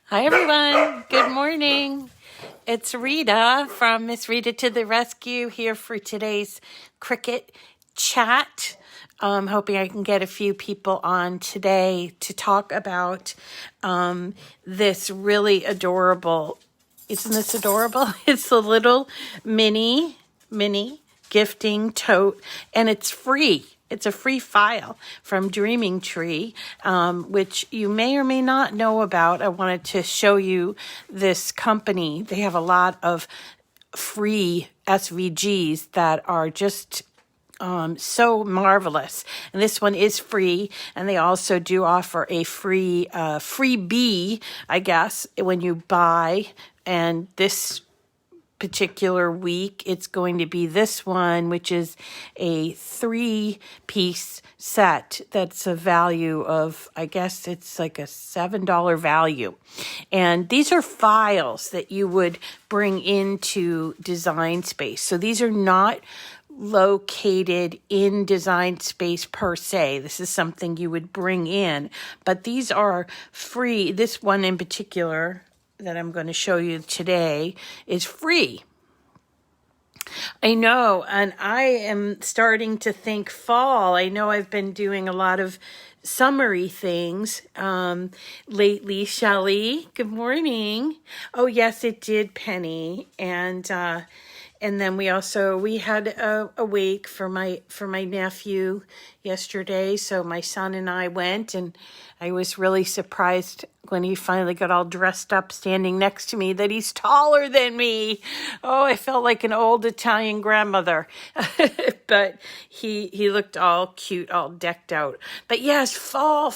Hi, everyone. Good morning. It's Rita from Miss Rita to the Rescue here for today's Cricut Chat. Hoping I can get a few people on today to talk about this really adorable, isn't this adorable? It's a little mini gifting tote, and it's free. It's a free file from Dreaming Tree, which you may or may not know about. I wanted to show you this company. They have a lot of free SVGs that are just so marvelous. And this one is free, and they also do offer a free freebie, I guess, when you buy. And this particular week, it's going to be this one, which is a 3-piece set that's a value of, I guess it's like a $7 value. And these are files that you would bring into Design Space. So these are not located in Design Space per se. This is something you would bring in, but these are free. This one in particular that I'm going to show you today is free. I know, and I am starting to think fall. I know I've been doing a lot of summery things lately. Shelley, good morning. Oh, yes, it did, Penny. And then we had a wake for my nephew yesterday. So my son and I went, and I was really surprised when he finally got all dressed up standing next to me that he's taller than me. Oh, I felt like an old Italian grandmother. But he looked all cute, all decked out. But yes, fall.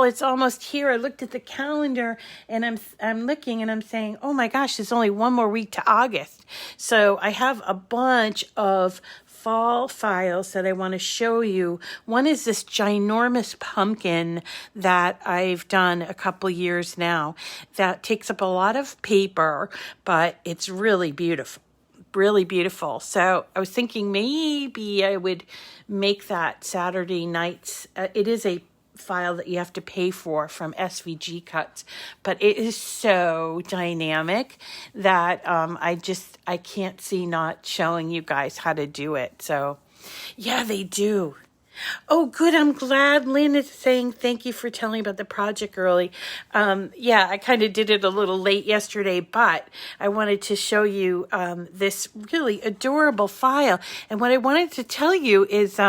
It's almost here. I looked at the calendar and I'm looking and I'm saying, oh my gosh, there's only one more week to August. So I have a bunch of fall files that I want to show you. One is this ginormous pumpkin that I've done a couple years now that takes up a lot of paper, but it's really beautiful. Really beautiful. So I was thinking maybe I would make that Saturday nights. It is a file that you have to pay for from SVG cuts, but it is so dynamic that I can't see not showing you guys how to do it. So yeah, they do. Oh, good. I'm glad Lynn is saying thank you for telling about the project early. Yeah, I kind of did it a little late yesterday, but I wanted to show you this really adorable file. And what I wanted to tell you is,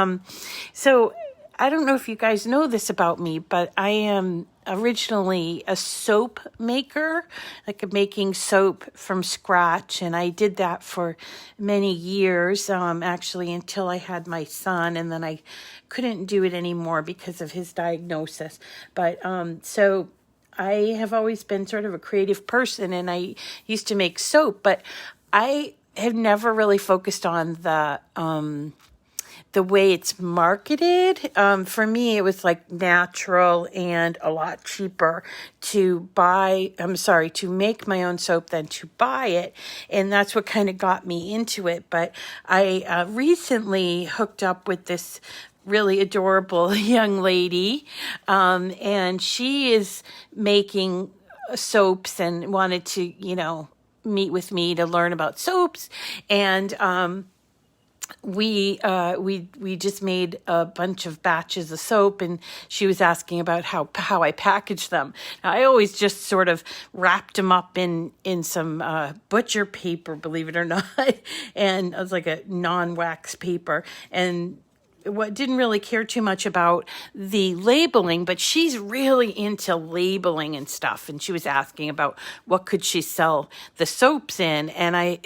so I don't know if you guys know this about me, but I am originally a soap maker, like making soap from scratch. And I did that for many years, actually, until I had my son. And then I couldn't do it anymore because of his diagnosis. But so I have always been sort of a creative person, and I used to make soap, but I have never really focused on the way it's marketed. For me, it was like natural and a lot cheaper to make my own soap than to buy it. And that's what kind of got me into it. But I recently hooked up with this really adorable young lady. And she is making soaps and wanted to, meet with me to learn about soaps. And, we just made a bunch of batches of soap, and she was asking about how I packaged them. Now, I always just sort of wrapped them up in some butcher paper, believe it or not, and it was like a non-wax paper, and didn't really care too much about the labeling, but she's really into labeling and stuff. And she was asking about what could she sell the soaps in. And I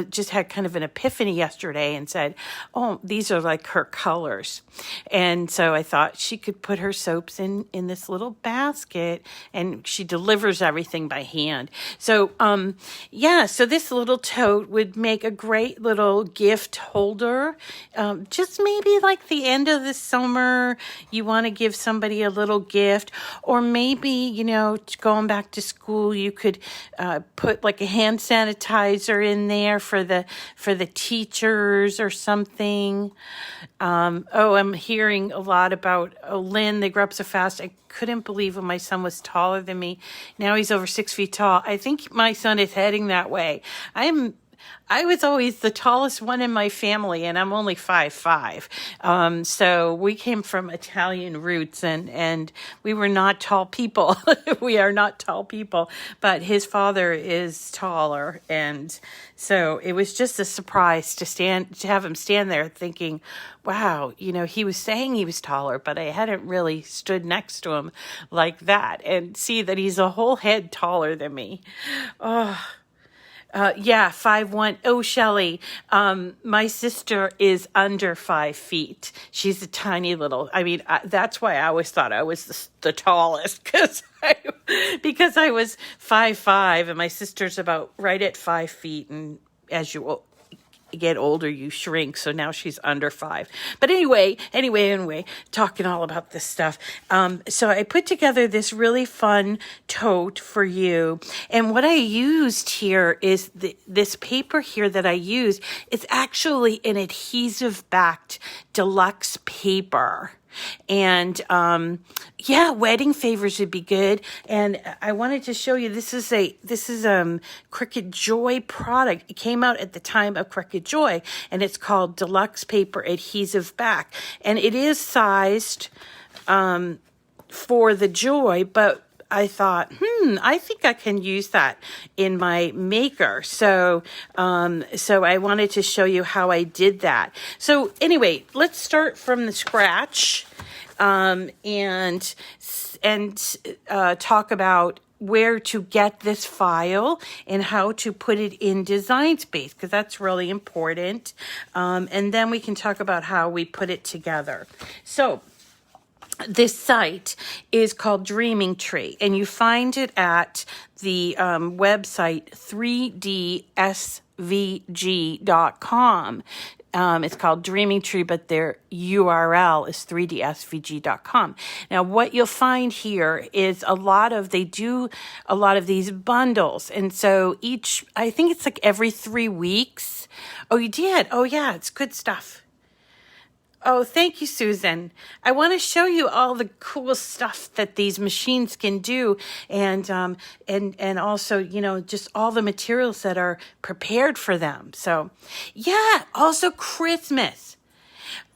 just had kind of an epiphany yesterday and said, oh, these are like her colors. And so I thought she could put her soaps in this little basket, and she delivers everything by hand. So, so this little tote would make a great little gift holder. Just maybe like the end of the summer, you want to give somebody a little gift, or maybe, going back to school, you could put like a hand sanitizer in there there for the teachers or something. I'm hearing a lot about Lynn. They grew up so fast. I couldn't believe when my son was taller than me. Now he's over 6 feet tall. I think my son is heading that way. I was always the tallest one in my family, and I'm only 5'5". So we came from Italian roots, and we were not tall people. We are not tall people, but his father is taller, and so it was just a surprise to have him stand there thinking, wow, he was saying he was taller, but I hadn't really stood next to him like that and see that he's a whole head taller than me. Oh. 5'1". Oh, Shelley, my sister is under 5 feet. She's a tiny little, that's why I always thought I was the tallest, because I was 5'5", and my sister's about right at 5 feet. And as you get older, you shrink. So now she's under 5. But anyway, talking all about this stuff. So I put together this really fun tote for you. And what I used here is this paper here that I used. It's actually an adhesive backed deluxe paper. And wedding favors would be good. And I wanted to show you, this is Cricut Joy product. It came out at the time of Cricut Joy, and it's called Deluxe Paper Adhesive Back. And it is sized for the Joy, but I thought, I think I can use that in my maker. So I wanted to show you how I did that. So anyway, let's start from the scratch, and talk about where to get this file and how to put it in Design Space, because that's really important. And then we can talk about how we put it together. So this site is called Dreaming Tree, and you find it at the website 3dsvg.com. It's called Dreaming Tree, but their URL is 3dsvg.com. Now, what you'll find here is they do a lot of these bundles. And so I think it's like every 3 weeks. Oh, you did? Oh, yeah, it's good stuff. Oh, thank you, Susan. I want to show you all the cool stuff that these machines can do, and also, just all the materials that are prepared for them. So, also Christmas.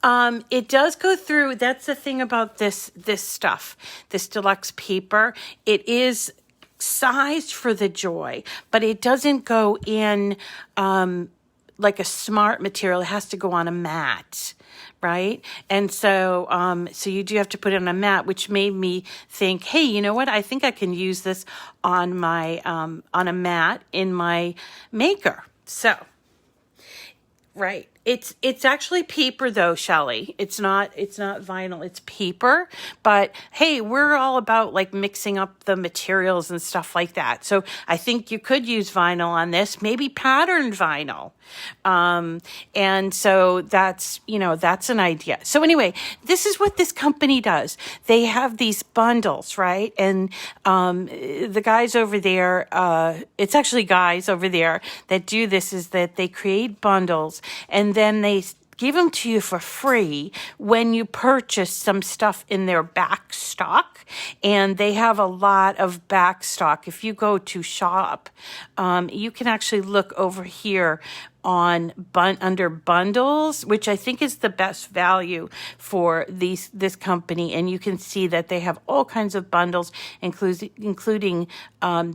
It does go through. That's the thing about this stuff, this deluxe paper. It is sized for the Joy, but it doesn't go in like a smart material. It has to go on a mat. Right? And so you do have to put it on a mat, which made me think, hey, you know what? I think I can use this on my, on a mat in my maker. So, right. It's actually paper though, Shelley. It's not vinyl, it's paper. But hey, we're all about like mixing up the materials and stuff like that. So I think you could use vinyl on this, maybe patterned vinyl. And so that's an idea. So anyway, this is what this company does. They have these bundles, right? And, the guys over there, it's actually guys over there that do this, is that they create bundles, and then they give them to you for free when you purchase some stuff in their back stock. And they have a lot of back stock. If you go to shop, you can actually look over here on under bundles, which I think is the best value for this company. And you can see that they have all kinds of bundles, including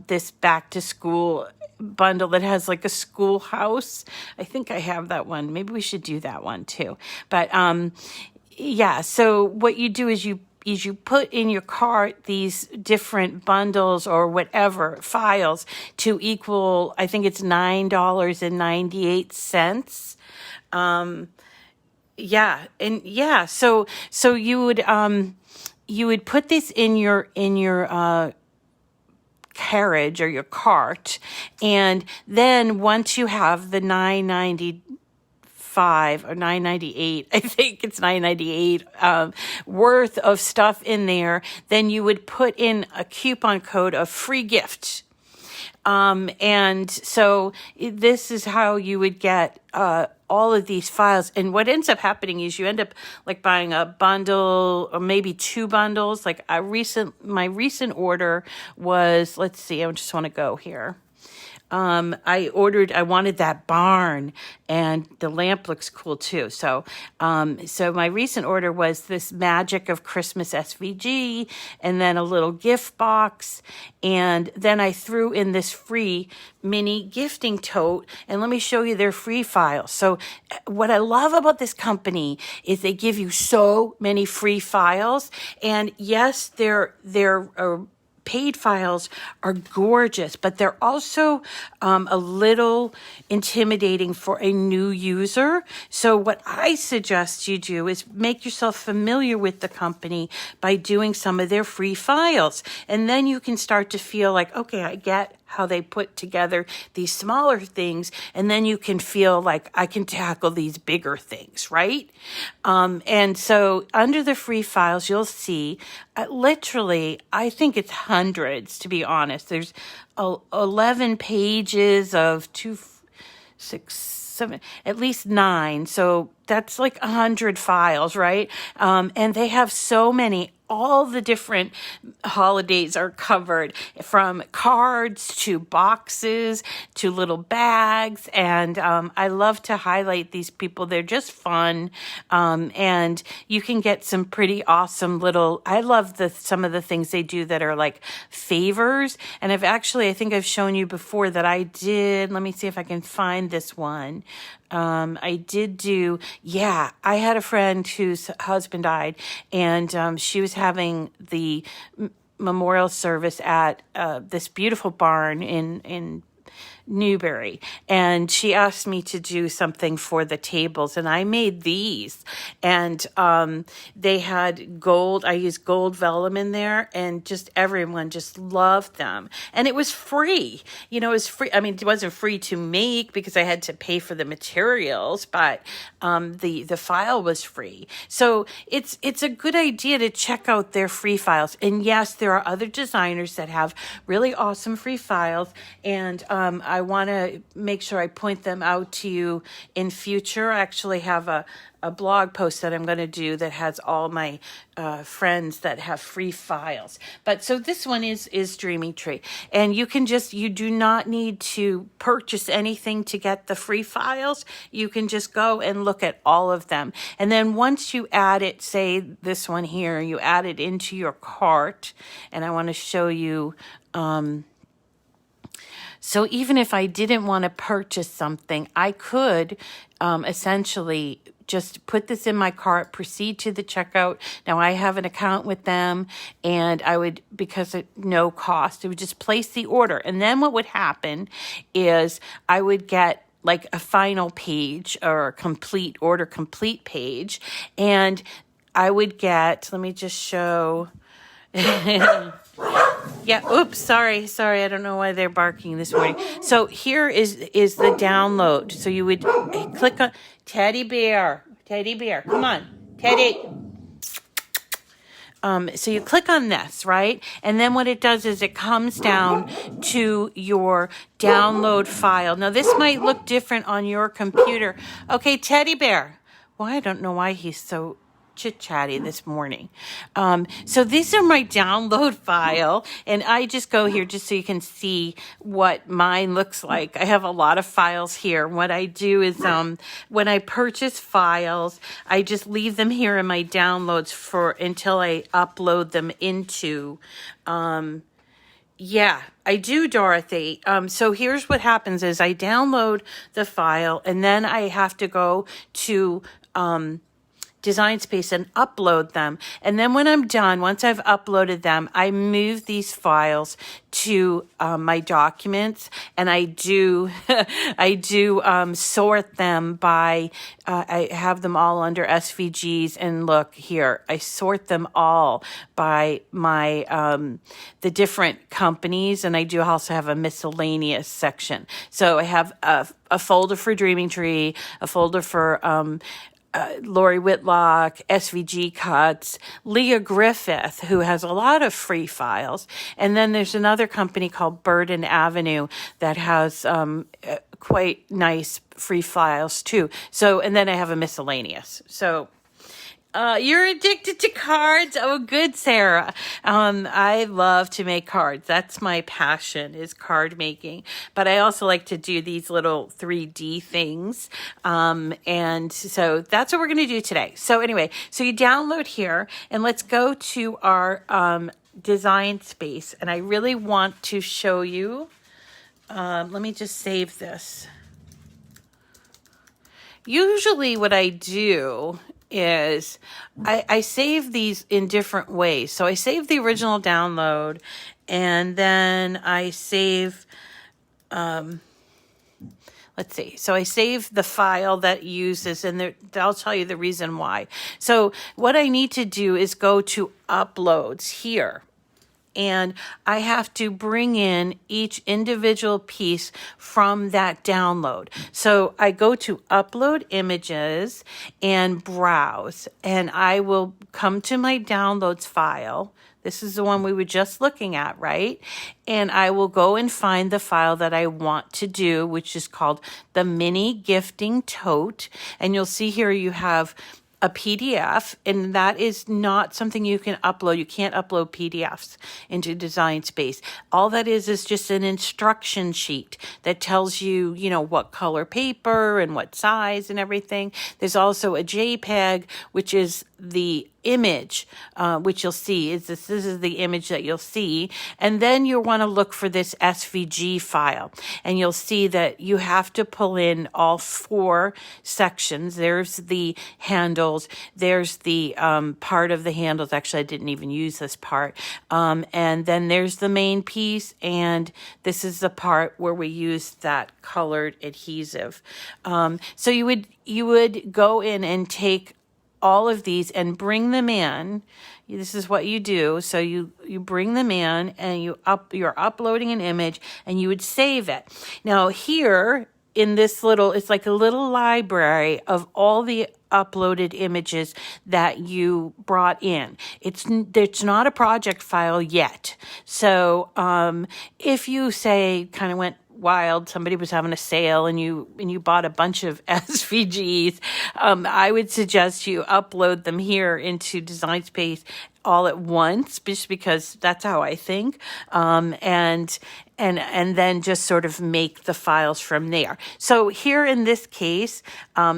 this back to school bundle that has like a schoolhouse. I think I have that one. Maybe we should do that one too. But so what you do is you put in your cart these different bundles or whatever files to equal, I think it's $9.98. So you would put this in your carriage or your cart, and then once you have the $9.95 or $9.98, I think it's $9.98 worth of stuff in there, then you would put in a coupon code of free gift. And so this is how you would get all of these files. And what ends up happening is you end up like buying a bundle or maybe 2 bundles. Like my recent order was, let's see, I just want to go here. I wanted that barn, and the lamp looks cool too. So my recent order was this Magic of Christmas SVG, and then a little gift box. And then I threw in this free mini gifting tote, and let me show you their free files. So what I love about this company is they give you so many free files, and yes, they're paid files are gorgeous, but they're also a little intimidating for a new user. So what I suggest you do is make yourself familiar with the company by doing some of their free files. And then you can start to feel like, okay, I get how they put together these smaller things, and then you can feel like I can tackle these bigger things, right? And so under the free files, you'll see literally, I think it's hundreds, to be honest. There's 11 pages of 2, 6, 7, at least 9. So that's like 100 files, right? And they have so many. All the different holidays are covered, from cards to boxes to little bags. And I love to highlight these people. They're just fun. And you can get some pretty awesome I love some of the things they do that are like favors. And I think I've shown you before that I did. Let me see if I can find this one. I did do, I had a friend whose husband died, and she was having the memorial service at this beautiful barn in Newberry, and she asked me to do something for the tables, and I made these, and they had gold. I used gold vellum in there, and just everyone just loved them, and it was free. It was free. I mean, it wasn't free to make because I had to pay for the materials, but the file was free. So it's a good idea to check out their free files. And yes, there are other designers that have really awesome free files, and I want to make sure I point them out to you in future. I actually have a blog post that I'm going to do that has all my friends that have free files. But so this one is Dreaming Tree. And you do not need to purchase anything to get the free files. You can just go and look at all of them. And then once you add it, say this one here, you add it into your cart. And I want to show you, so even if I didn't want to purchase something, I could essentially just put this in my cart, proceed to the checkout. Now I have an account with them, and I would, because at no cost, I would just place the order. And then what would happen is I would get like a final page or a complete page. And I would get, let me just show. Yeah, oops, sorry. I don't know why they're barking this morning. So here is the download. So you would click on Teddy Bear, come on, Teddy. So you click on this, right? And then what it does is it comes down to your download file. Now this might look different on your computer. Okay, Teddy Bear. Well, I don't know why he's so chit-chatty this morning. So these are my download file, and I just go here just so you can see what mine looks like. I have a lot of files here. What I do is when I purchase files, I just leave them here in my downloads until I upload them into I do, Dorothy. So here's what happens is I download the file, and then I have to go to Design Space and upload them. And then when I'm done, once I've uploaded them, I move these files to my documents, and I do sort them by, I have them all under SVGs, and look here, I sort them all by my, the different companies, and I do also have a miscellaneous section. So I have a folder for Dreaming Tree, a folder for Lori Whitlock, SVG Cuts, Leah Griffith, who has a lot of free files. And then there's another company called Burden Avenue that has quite nice free files too. So, and then I have a miscellaneous. So, you're addicted to cards. Oh, good, Sarah. I love to make cards. That's my passion, is card making. But I also like to do these little 3D things. And so that's what we're going to do today. So anyway, so you download here and let's go to our design space. And I really want to show you. Let me just save this. Usually what I do is I save these in different ways. So I save the original download and then I save, let's see. So I save the file that uses, and I'll tell you the reason why. So what I need to do is go to uploads here. And I have to bring in each individual piece from that download. So I go to upload images and browse, and I will come to my downloads file. This is the one we were just looking at, right? And I will go and find the file that I want to do, which is called the Mini Gifting Tote. And you'll see here you have a PDF, and that is not something you can upload. You can't upload PDFs into Design Space. All that is just an instruction sheet that tells you, you know, what color paper and what size and everything. There's also a JPEG, which is the image, which you'll see is this is the image that you'll see. And then you'll want to look for this SVG file, and you'll see that you have to pull in all 4 sections. There's the handles, there's the part of the handles. Actually, I didn't even use this part. And then there's the main piece, and this is the part where we use that colored adhesive. So you would go in and take all of these and bring them in. This is what you do. So you bring them in and you're uploading an image and you would save it. Now here in this it's like a little library of all the uploaded images that you brought in. It's not a project file yet. So if you say kind of went wild, somebody was having a sale and you bought a bunch of SVGs, I would suggest you upload them here into Design Space all at once, just because that's how I think, and then just sort of make the files from there. So here in this case,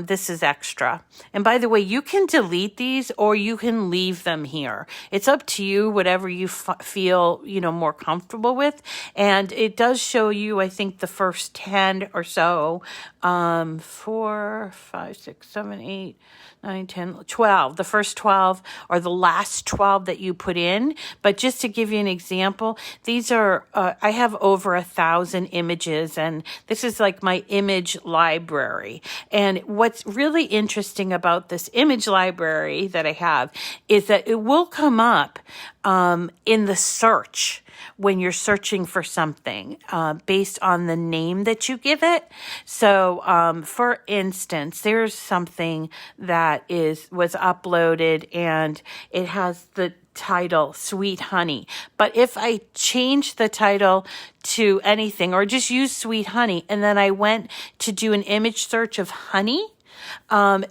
this is extra. And by the way, you can delete these or you can leave them here. It's up to you, whatever you feel, more comfortable with. And it does show you, I think, the first 10 or so, 4, 5, 6, 7, 8, 9, 10, 12. The first 12 or the last 12 that you put in. But just to give you an example, these are, I have over 1,000 images, and this is like my image library. And what's really interesting about this image library that I have is that it will come up in the search when you're searching for something based on the name that you give it. So, for instance, there's something that was uploaded and it has the title Sweet Honey. But if I change the title to anything or just use Sweet Honey and then I went to do an image search of honey,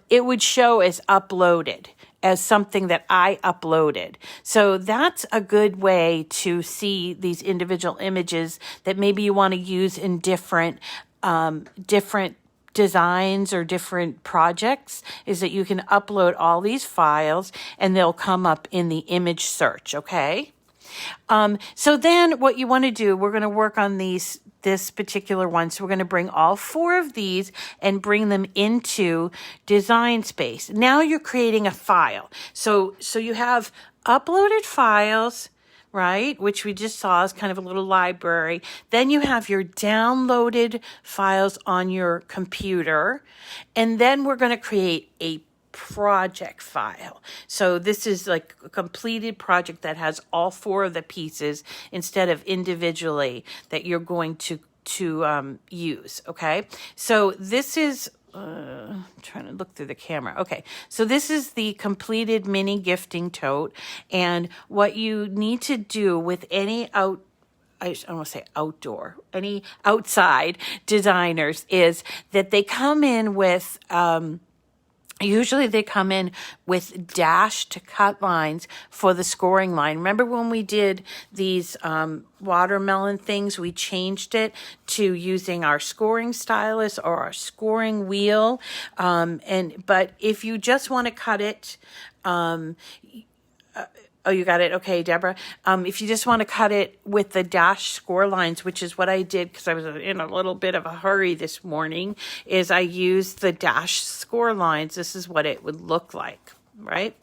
it would show as uploaded, as something that I uploaded. So that's a good way to see these individual images that maybe you want to use in different designs or different projects, is that you can upload all these files and they'll come up in the image search, okay? So then what you want to do, we're going to work on this particular one. So we're going to bring all 4 of these and bring them into Design Space. Now you're creating a file. So you have uploaded files, right, which we just saw as kind of a little library. Then you have your downloaded files on your computer. And then we're going to create a project file. So this is like a completed project that has all 4 of the pieces instead of individually that you're going to use. Okay. So this is I'm trying to look through the camera. Okay, so this is the completed mini gifting tote. And what you need to do with any I don't want to say outdoor, any outside designers is that they come in with, usually they come in with dashed cut lines for the scoring line. Remember when we did these watermelon things, we changed it to using our scoring stylus or our scoring wheel. But if you just want to cut it, oh, you got it. Okay, Deborah. If you just want to cut it with the dash score lines, which is what I did because I was in a little bit of a hurry this morning, is I used the dash score lines. This is what it would look like, right?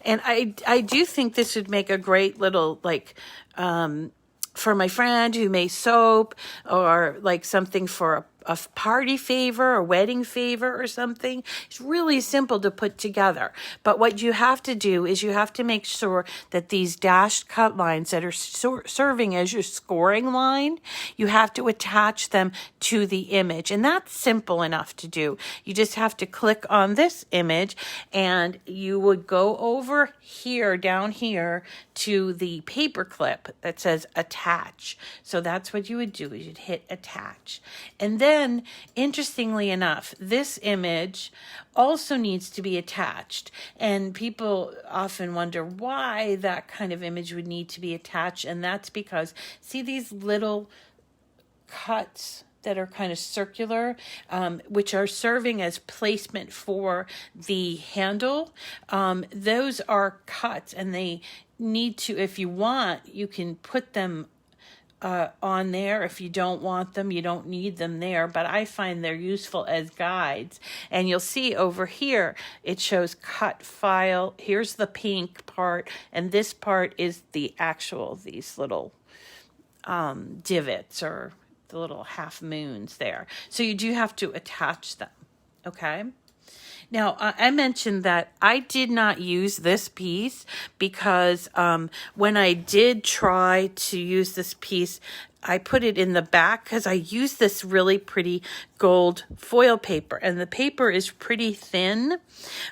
And I do think this would make a great little, like, for my friend who may sew, or like something for a party favor, a wedding favor or something. It's really simple to put together. But what you have to do is you have to make sure that these dashed cut lines that are serving as your scoring line, you have to attach them to the image. And that's simple enough to do. You just have to click on this image and you would go over here, down here, to the paper clip that says attach. So that's what you would do, is you'd hit attach. And then, interestingly enough, this image also needs to be attached. And people often wonder why that kind of image would need to be attached. And that's because, see these little cuts that are kind of circular, which are serving as placement for the handle. Those are cuts, and they need to, if you want, you can put them on there. If you don't want them, you don't need them there, but I find they're useful as guides. And you'll see over here, it shows cut file. Here's the pink part, and this part is the actual, these little divots, or the little half moons there. So you do have to attach them, okay? Now, I mentioned that I did not use this piece because when I did try to use this piece, I put it in the back because I used this really pretty gold foil paper, and the paper is pretty thin,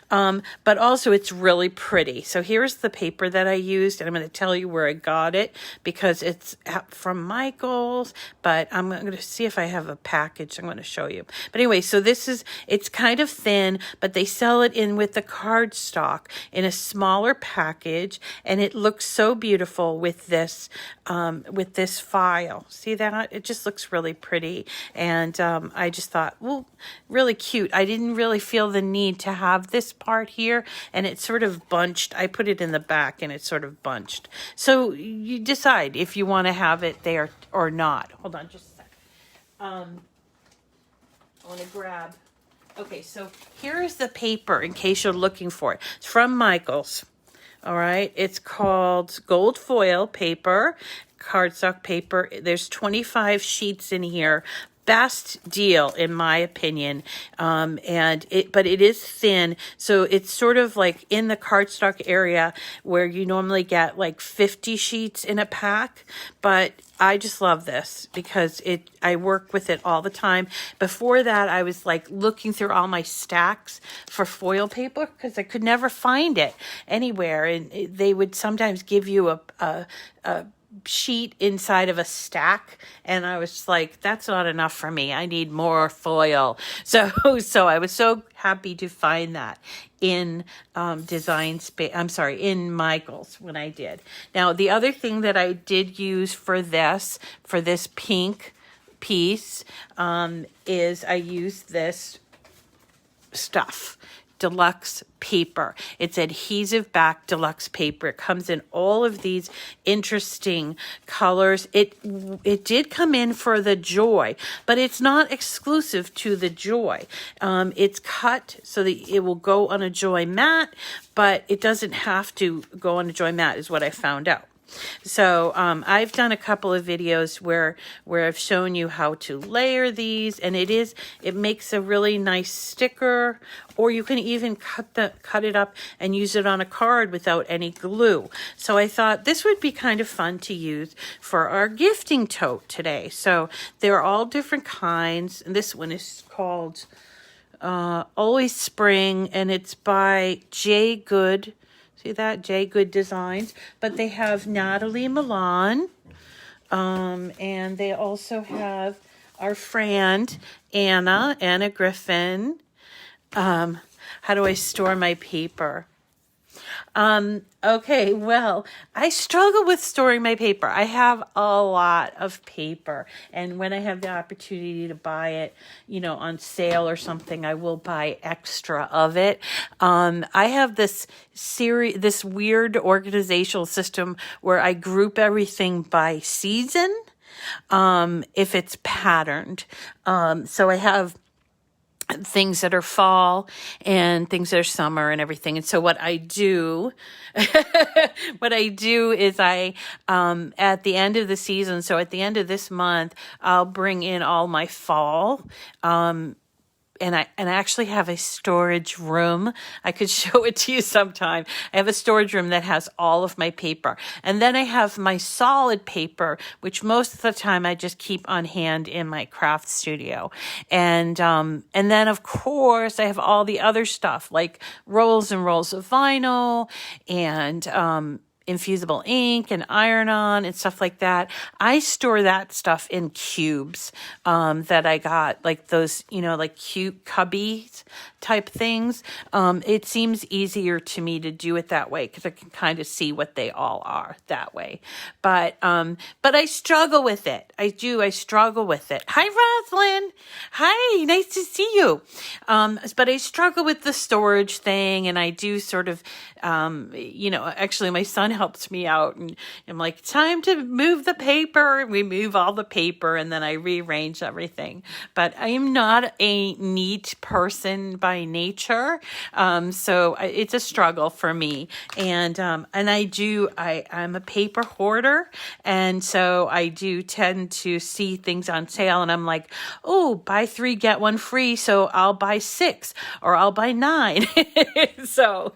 but also it's really pretty. So here's the paper that I used, and I'm going to tell you where I got it because it's from Michael's, but I'm going to see if I have a package I'm going to show you. But anyway, so it's kind of thin, but they sell it in with the cardstock in a smaller package, and it looks so beautiful with this file. See that? It just looks really pretty. And I just thought, well, really cute. I didn't really feel the need to have this part here, and it's sort of bunched. I put it in the back and it's sort of bunched. So you decide if you want to have it there or not. Hold on just a sec. I want to grab. Okay, so here is the paper in case you're looking for it. It's from Michael's. All right, it's called gold foil paper, cardstock paper. There's 25 sheets in here. Best deal in my opinion, but it is thin, so it's sort of like in the cardstock area where you normally get like 50 sheets in a pack. But I just love this because I work with it all the time. Before that, I was like looking through all my stacks for foil paper because I could never find it anywhere, and they would sometimes give you a sheet inside of a stack, and I was like, that's not enough for me. I need more foil. So I was so happy to find that in in Michael's when I did. Now, the other thing that I did use for this pink piece is I used this stuff. Deluxe paper. It's adhesive back deluxe paper. It comes in all of these interesting colors. It did come in for the Joy, but it's not exclusive to the Joy. It's cut so that it will go on a Joy mat, but it doesn't have to go on a Joy mat, is what I found out. So I've done a couple of videos where I've shown you how to layer these, and it makes a really nice sticker, or you can even cut it up and use it on a card without any glue. So I thought this would be kind of fun to use for our gifting tote today. So they're all different kinds, and this one is called Always Spring, and it's by J. Good. See that? J. Good Designs. But they have Natalie Milan. And they also have our friend Anna Griffin. How do I store my paper? Okay, well, I struggle with storing my paper. I have a lot of paper, and when I have the opportunity to buy it, on sale or something, I will buy extra of it. I have this weird organizational system where I group everything by season, if it's patterned. So I have things that are fall and things that are summer and everything. And so what I do is I, at the end of the season, so at the end of this month, I'll bring in all my fall, and I actually have a storage room. I could show it to you sometime. I have a storage room that has all of my paper. And then I have my solid paper, which most of the time I just keep on hand in my craft studio. And then of course I have all the other stuff like rolls and rolls of vinyl and, infusible ink and iron-on and stuff like that. I store that stuff in cubes that I got, like those, like cute cubbies type things. It seems easier to me to do it that way because I can kind of see what they all are that way. But I struggle with it. I struggle with it. Hi, Roslyn. Hi, nice to see you. But I struggle with the storage thing, and I do sort of, actually my son helps me out, and I'm like, time to move the paper. We move all the paper, and then I rearrange everything. But I am not a neat person by nature, so it's a struggle for me. And I'm a paper hoarder, and so I do tend to see things on sale, and I'm like, oh, buy 3 get 1 free, so I'll buy 6 or I'll buy 9. So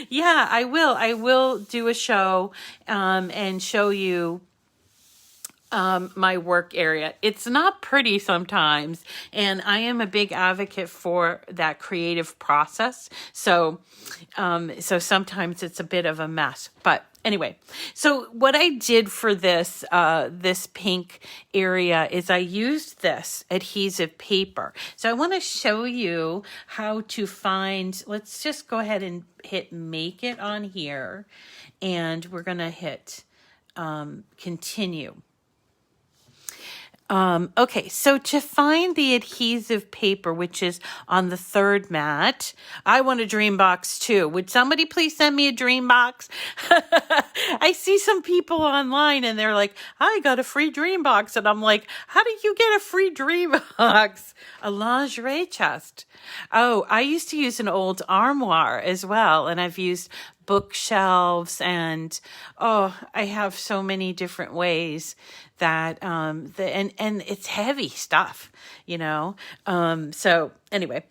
yeah, I will do a show and show you my work area. It's not pretty sometimes, and I am a big advocate for that creative process. So sometimes it's a bit of a mess, but anyway, so what I did for this pink area is I used this adhesive paper. So I want to show you how to find, let's just go ahead and hit make it on here, and we're going to hit continue. Okay, so to find the adhesive paper, which is on the 3rd mat, I want a dream box too. Would somebody please send me a dream box? I see some people online and they're like, I got a free dream box. And I'm like, how do you get a free dream box? A lingerie chest. Oh, I used to use an old armoire as well. And I've used bookshelves and I have so many different ways that and it's heavy stuff, so anyway,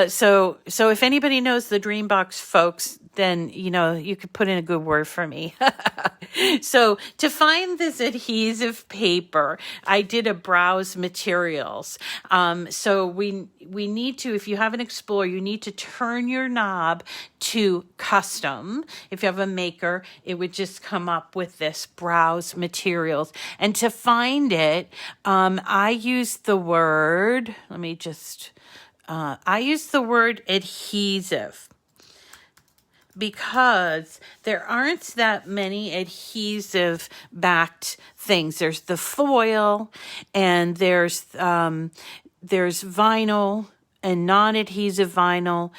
so if anybody knows the Dreambox folks, then you could put in a good word for me. So to find this adhesive paper, I did a browse materials. So we need to, if you have an Explorer, you need to turn your knob to custom. If you have a Maker, it would just come up with this browse materials. And to find it, I used the word, I used the word adhesive, because there aren't that many adhesive backed things. There's the foil, and there's vinyl and non-adhesive vinyl,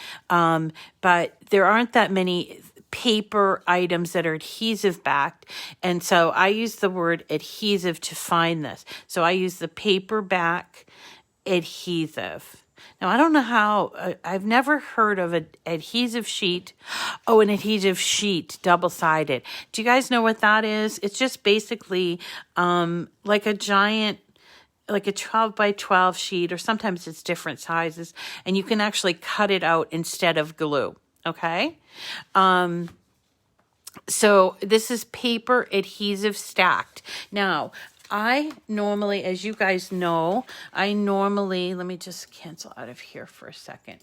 but there aren't that many paper items that are adhesive backed. And so I use the word adhesive to find this. So I use the paper back adhesive. Now, I don't know how, I've never heard of an adhesive sheet. Oh, an adhesive sheet, double-sided. Do you guys know what that is? It's just basically like a giant, like a 12 by 12 sheet, or sometimes it's different sizes, and you can actually cut it out instead of glue, okay? So this is paper adhesive stacked. Now, I normally, as you guys know, let me just cancel out of here for a second.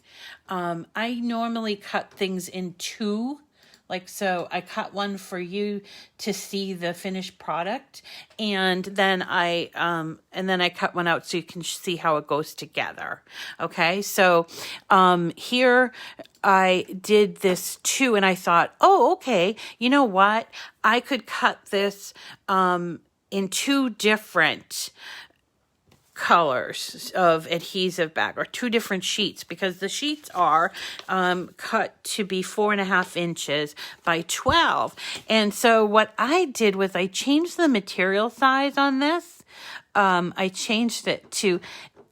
I normally cut things in two. Like, so I cut one for you to see the finished product, and then I cut one out so you can see how it goes together. Okay. So, here I did this too, and I thought, oh, okay, you know what? I could cut this, in two different colors of adhesive back, or two different sheets, because the sheets are cut to be 4.5 inches by 12. And so what I did was I changed the material size on this. I changed it to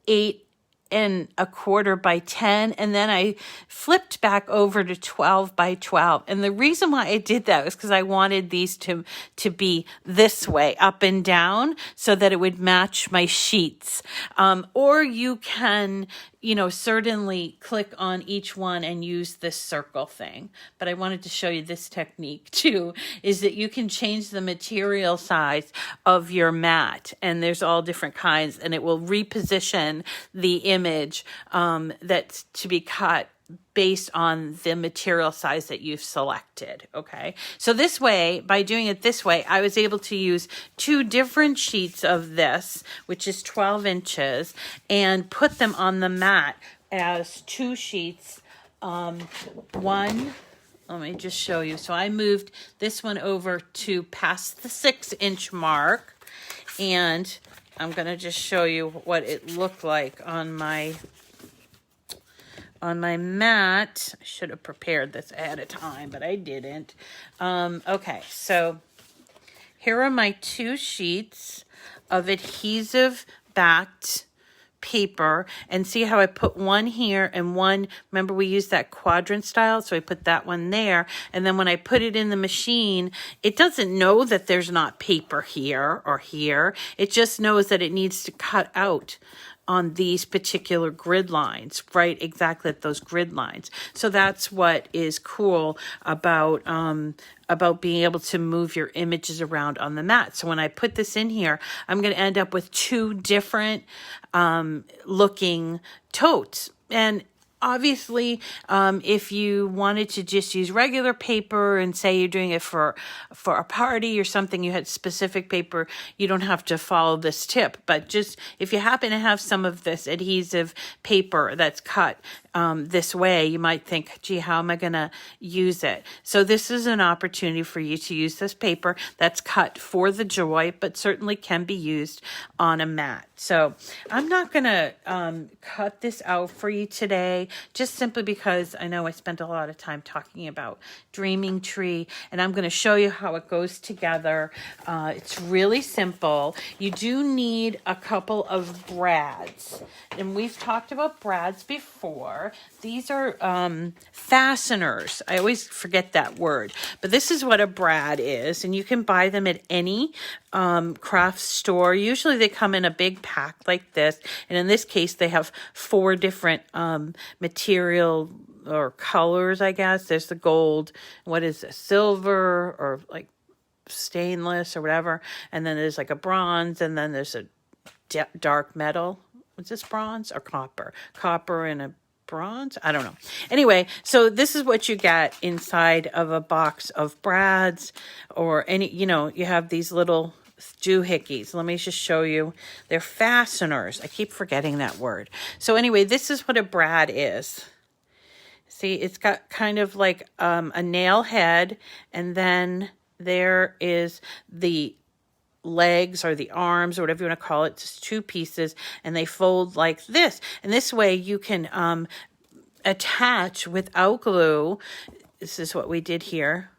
8.25 by 10, and then I flipped back over to 12 by 12. And the reason why I did that was because I wanted these to be this way, up and down, so that it would match my sheets. Or you can, certainly click on each one and use this circle thing. But I wanted to show you this technique too, is that you can change the material size of your mat, and there's all different kinds, and it will reposition the image that's to be cut based on the material size that you've selected. Okay. So this way, by doing it this way, I was able to use two different sheets of this, which is 12 inches, and put them on the mat as two sheets. One, let me just show you. So I moved this one over to past the 6-inch mark, and I'm going to just show you what it looked like on my mat. I should have prepared this ahead of time, but I didn't. Okay, so here are my two sheets of adhesive backed paper, and see how I put one here and one, remember we used that quadrant style, so I put that one there, and then when I put it in the machine, it doesn't know that there's not paper here or here. It just knows that it needs to cut out on these particular grid lines, right? Exactly at those grid lines. So that's what is cool about being able to move your images around on the mat. So when I put this in here, I'm going to end up with two different looking totes. And obviously, if you wanted to just use regular paper and say you're doing it for a party or something, you had specific paper, you don't have to follow this tip. But just if you happen to have some of this adhesive paper that's cut this way, you might think, gee, how am I going to use it? So this is an opportunity for you to use this paper that's cut for the joy, but certainly can be used on a mat. So I'm not going to cut this out for you today, just simply because I know I spent a lot of time talking about Dreaming Tree, and I'm going to show you how it goes together. It's really simple. You do need a couple of brads, and we've talked about brads before. These are fasteners. I always forget that word, but this is what a brad is, and you can buy them at any craft store. Usually they come in a big pack like this, and in this case they have 4 different material or colors, I guess. There's the gold, what is this, silver, or like stainless or whatever, and then there's like a bronze, and then there's a dark metal. What's this, bronze or copper and a bronze? I don't know. Anyway, so this is what you get inside of a box of brads, or any, you have these little doohickeys. Let me just show you. They're fasteners. I keep forgetting that word. So anyway, this is what a brad is. See, it's got kind of like a nail head, and then there is the legs or the arms or whatever you want to call it. It's 2 pieces, and they fold like this. And this way you can attach without glue. This is what we did here.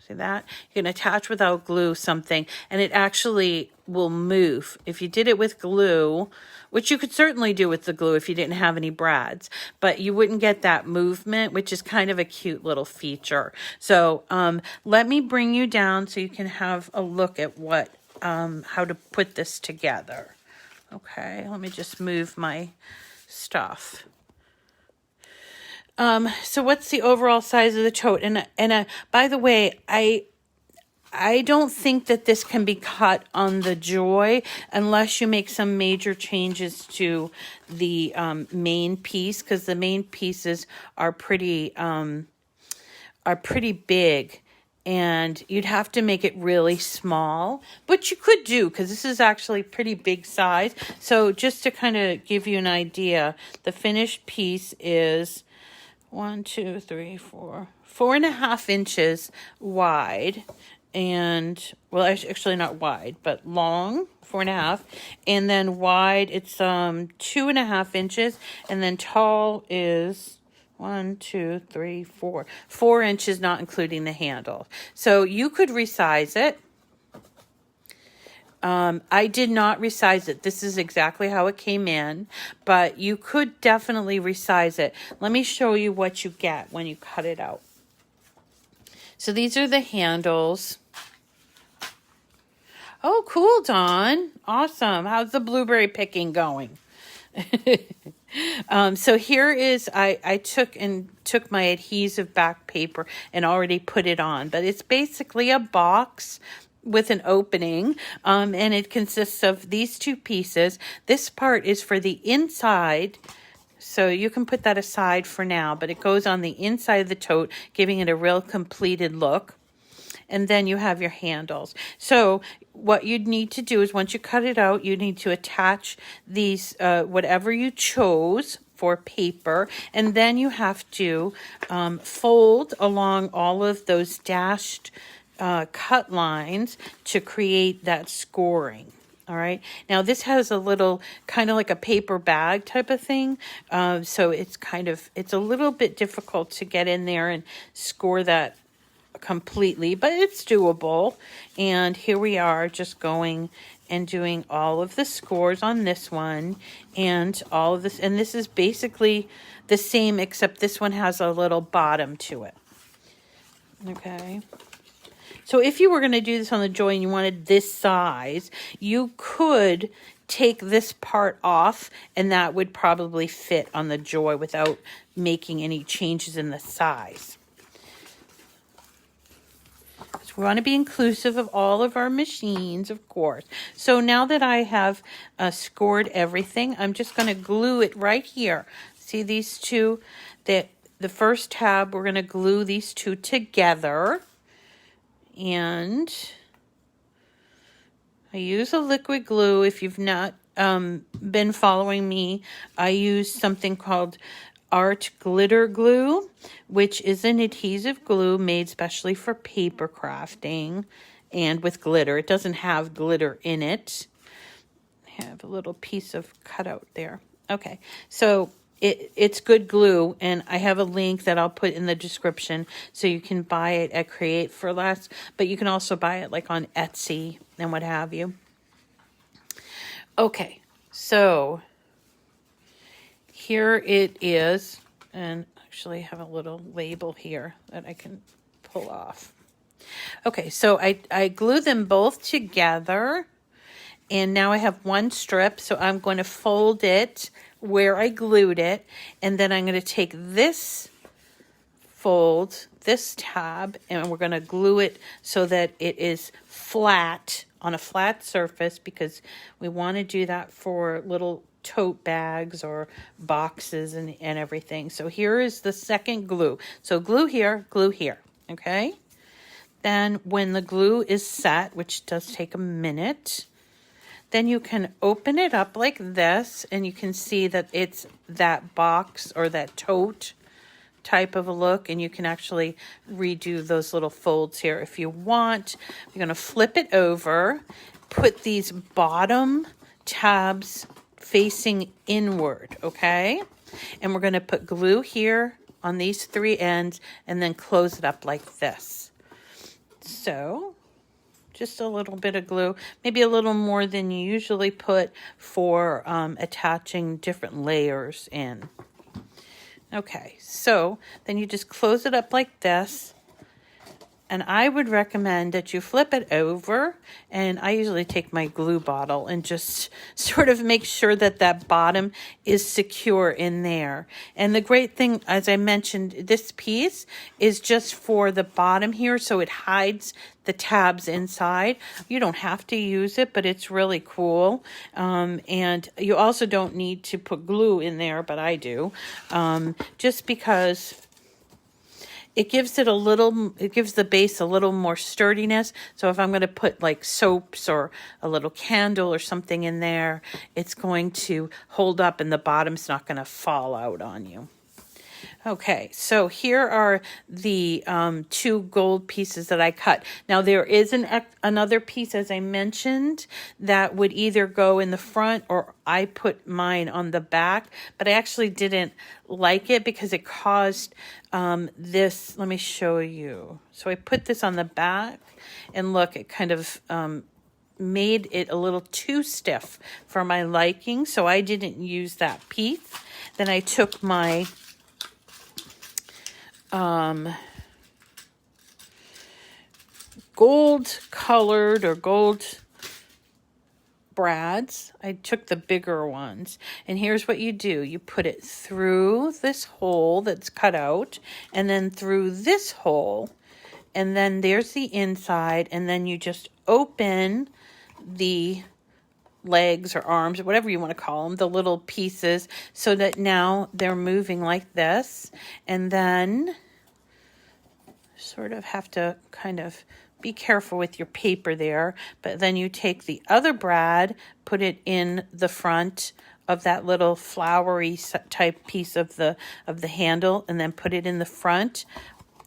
See that? You can attach without glue something, and it actually will move. If you did it with glue, which you could certainly do with the glue if you didn't have any brads, but you wouldn't get that movement, which is kind of a cute little feature. So let me bring you down so you can have a look at what how to put this together. Okay, let me just move my stuff. So what's the overall size of the tote? And by the way, I don't think that this can be cut on the Joy unless you make some major changes to the main piece, because the main pieces are pretty big, and you'd have to make it really small, but you could do, because this is actually pretty big size. So just to kind of give you an idea, the finished piece is 4.5 inches wide, and well, actually not wide, but long, 4.5, and then wide it's 2.5 inches, and then tall is 4 inches, not including the handle. So you could resize it. I did not resize it. This is exactly how it came in, but you could definitely resize it. Let me show you what you get when you cut it out. So these are the handles. Oh, cool, Dawn. Awesome. How's the blueberry picking going? So here is, I took my adhesive back paper and already put it on, but it's basically a box with an opening, and it consists of these two pieces. This part is for the inside, so you can put that aside for now, but it goes on the inside of the tote, giving it a real completed look. And then you have your handles. So what you'd need to do is, once you cut it out, you need to attach these, whatever you chose for paper, and then you have to fold along all of those dashed cut lines to create that scoring. All right. Now this has a little kind of like a paper bag type of thing. So it's a little bit difficult to get in there and score that completely, but it's doable. And here we are, just going and doing all of the scores on this one and all of this. And this is basically the same, except this one has a little bottom to it. Okay. So if you were going to do this on the Joy and you wanted this size, you could take this part off and that would probably fit on the Joy without making any changes in the size. So we want to be inclusive of all of our machines, of course. So now that I have scored everything, I'm just going to glue it right here. See these two? The first tab, we're going to glue these two together. And I use a liquid glue. If you've not been following me, I use something called Art Glitter Glue, which is an adhesive glue made specially for paper crafting and with glitter. It doesn't have glitter in it. I have a little piece of cutout there. Okay, so it's good glue, and I have a link that I'll put in the description so you can buy it at Create for Less, but you can also buy it like on Etsy and what have you. Okay, so here it is, and actually I have a little label here that I can pull off. Okay, so I glue them both together, and now I have one strip, so I'm going to fold it where I glued it, and then I'm going to take this fold, this tab, and we're going to glue it so that it is flat on a flat surface, because we want to do that for little tote bags or boxes and everything. So here is the second glue. So glue here, okay? Then when the glue is set, which does take a minute, then you can open it up like this, and you can see that it's that box or that tote type of a look, and you can actually redo those little folds here if you want. You're going to flip it over, put these bottom tabs facing inward, okay? And we're going to put glue here on these three ends and then close it up like this. So just a little bit of glue, maybe a little more than you usually put for attaching different layers in. Okay, so then you just close it up like this, And I would recommend that you flip it over, and I usually take my glue bottle and just sort of make sure that that bottom is secure in there. And the great thing, as I mentioned, this piece is just for the bottom here, so it hides the tabs inside. You don't have to use it, but it's really cool. And you also don't need to put glue in there, but I do, just because it gives it a little, it gives the base a little more sturdiness. So if I'm going to put like soaps or a little candle or something in there, it's going to hold up and the bottom's not going to fall out on you. Okay, so here are the 2 gold pieces that I cut. Now there is another piece, as I mentioned, that would either go in the front or I put mine on the back, but I actually didn't like it because it caused this. Let me show you. So I put this on the back, and look, it kind of made it a little too stiff for my liking, so I didn't use that piece. Then I took my gold colored or gold brads. I took the bigger ones, and here's what you do. You put it through this hole that's cut out, and then through this hole, and then there's the inside, and then you just open the legs or arms or whatever you want to call them, the little pieces, so that now they're moving like this. And then sort of have to kind of be careful with your paper there, but then you take the other brad, put it in the front of that little flowery type piece of the handle, and then put it in the front,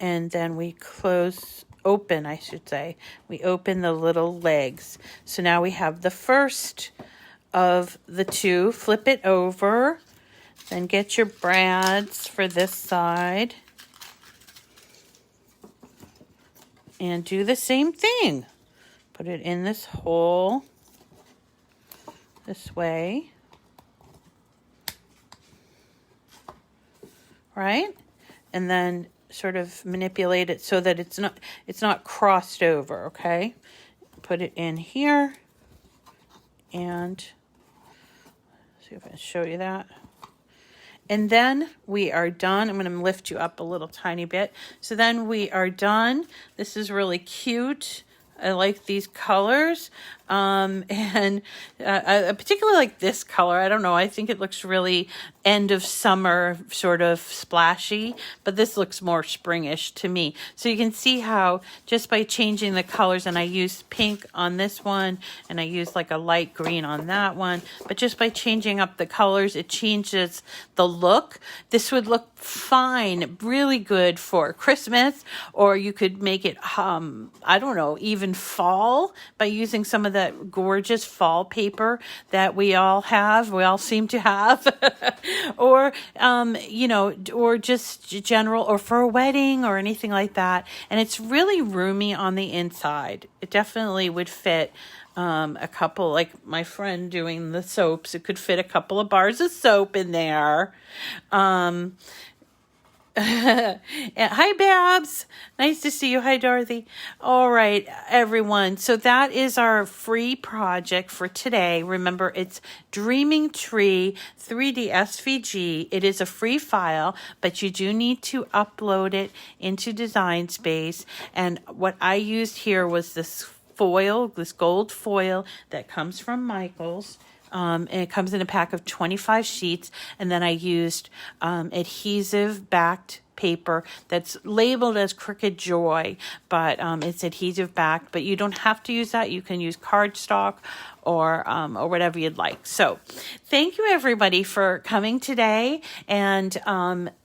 and then we open, I should say. We open the little legs. So now we have the first of the 2. Flip it over, then get your brads for this side, and do the same thing. Put it in this hole this way, right? And then sort of manipulate it so that it's not crossed over, okay? Put it in here, and see if I can show you that. And then we are done. I'm going to lift you up a little tiny bit. So then we are done. This is really cute. I like these colors. And I particularly like this color. I don't know. I think it looks really end of summer, sort of splashy, but this looks more springish to me. So you can see how just by changing the colors, and I used pink on this one, and I used like a light green on that one, but just by changing up the colors, it changes the look. This would look fine, really good for Christmas, or you could make it, I don't know, even fall by using some of that gorgeous fall paper that we all seem to have, or, or just general, or for a wedding or anything like that. And it's really roomy on the inside. It definitely would fit a couple, like my friend doing the soaps, it could fit a couple of bars of soap in there. Hi, Babs. Nice to see you. Hi, Dorothy. All right, everyone. So that is our free project for today. Remember, it's Dreaming Tree 3D SVG. It is a free file, but you do need to upload it into Design Space. And what I used here was this foil, this gold foil that comes from Michael's. And it comes in a pack of 25 sheets. And then I used adhesive backed paper that's labeled as Cricut Joy, but it's adhesive backed. But you don't have to use that. You can use cardstock or whatever you'd like. So thank you, everybody, for coming today. And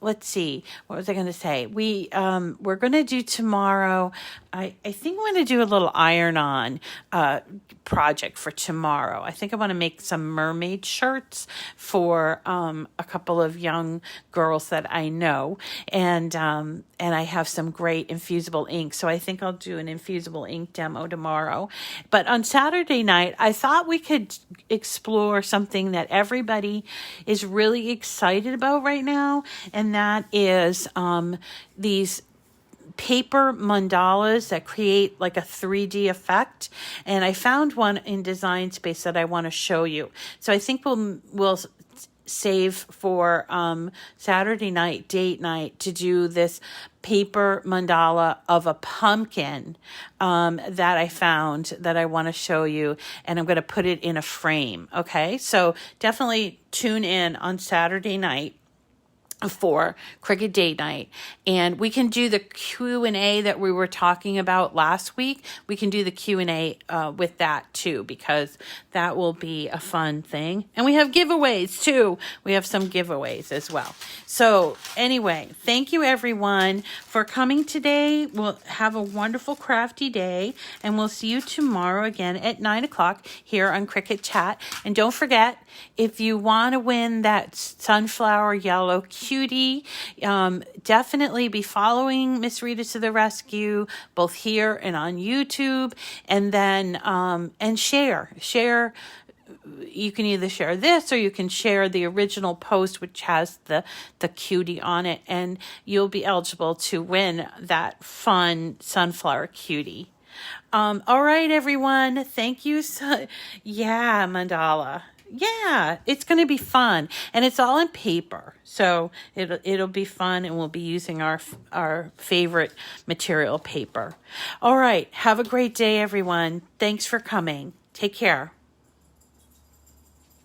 let's see, what was I going to say? We're going to do tomorrow. I think I'm going to do a little iron-on project for tomorrow. I think I want to make some mermaid shirts for a couple of young girls that I know, and I have some great infusible ink. So I think I'll do an infusible ink demo tomorrow. But on Saturday night, I thought we could explore something that everybody is really excited about right now, and that is these paper mandalas that create like a 3D effect. And I found one in Design Space that I want to show you. So I think we'll save for Saturday night, date night, to do this paper mandala of a pumpkin that I found that I want to show you, and I'm going to put it in a frame. Okay, so definitely tune in on Saturday night for Cricut Date Night, and we can do the Q&A that we were talking about last week. We can do the Q&A with that too, because that will be a fun thing. And we have giveaways too. We have some giveaways as well. So anyway, thank you everyone for coming today. We'll have a wonderful crafty day, and we'll see you tomorrow again at 9 o'clock here on Cricut Chat. And don't forget, if you want to win that sunflower yellow cutie, definitely be following Miss Rita to the Rescue, both here and on YouTube, and then and share. You can either share this, or you can share the original post, which has the cutie on it, and you'll be eligible to win that fun sunflower cutie. All right, everyone. Thank you. Yeah, mandala. Yeah, it's going to be fun, and it's all in paper, so it'll be fun, and we'll be using our favorite material, paper. All right, have a great day, everyone. Thanks for coming. Take care.